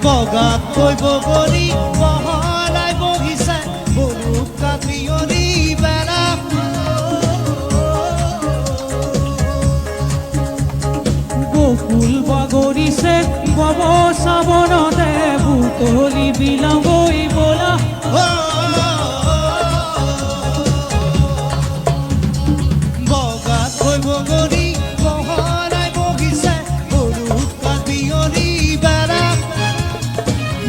বগাতকৈ বগৰী বহলাই বহিছে বলুকা পিয়লি বেলা বকুল বাগৰিছে বব শ্ৰাৱণতে বুটলি বিলাবই বলা বগাতকৈ বগৰী বহলাই বহিছে বলুকা পিয়লি বেলা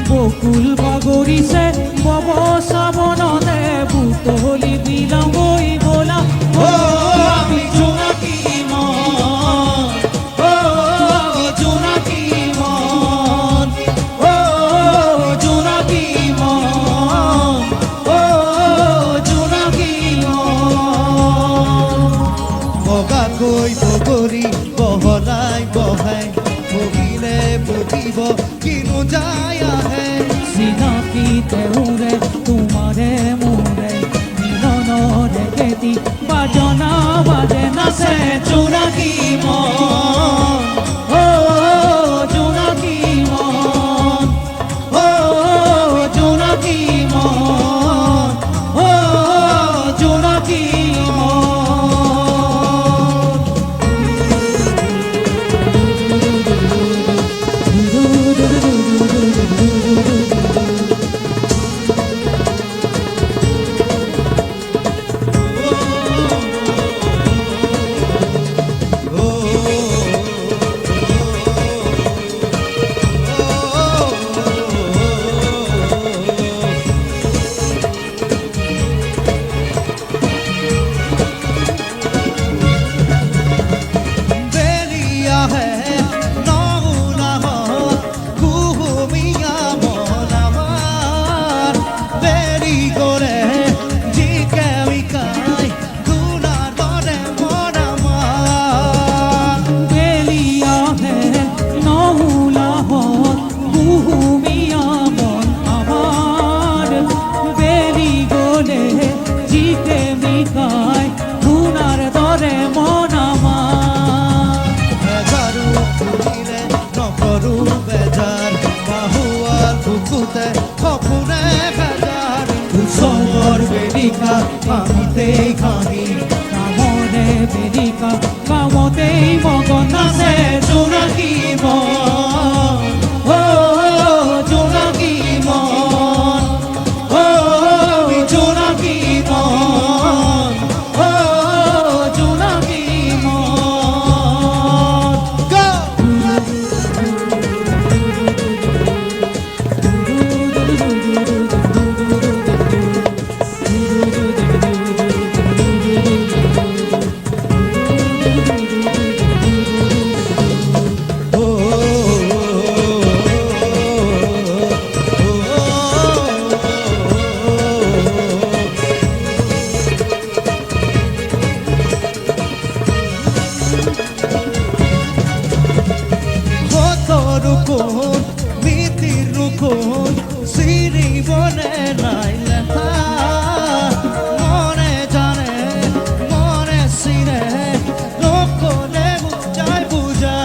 বকুল বাগৰিছে বব শ্ৰাৱণতে বুটলি বিলাবই বলা আমি জোনাকী মন আমি জোনাকী মন জোনাকী মন জোনাকী মন বগাকৈ বগৰী বহলাই বহাই বহিলে বহিব কিনো যায় আহে চিনাকি তেউৰে তোমাৰে মোৰে মিলনৰে খেতি বাজনা বাজে নাচে জোনাকী মন জোনাকী মন জোনাকী মন জোনাকী মন কামতেই খাহি কামৰে বেদিকা কামতেই মগন নাচে জোনাকী মন জোনাকী মন জোনাকী মন জোনাকী রুকুন মিতির রুকুন সিঁড়ি বনে নাই লেখা মনে জানে মনে সিনে লোকলে বুঝায় বুঝা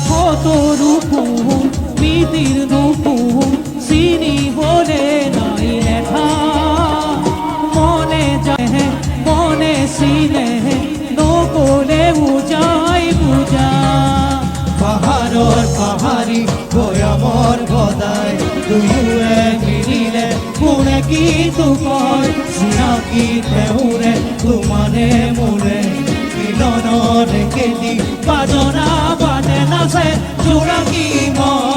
কত রূপুন মিতির রূপুন সিনি বলে নাই লেখা মনে যায় মনে সিনে লোকলে বুঝায় বুঝা পাহাড়র পাহাড়ি ভয়ামর গদায় দুয়ে মিলিলে কোনে কি তু কয় চিনাকি ঢেউরে তোমারে মোরে মিলনর কেলি বাজনা বাজে নাচে জোনাকী মন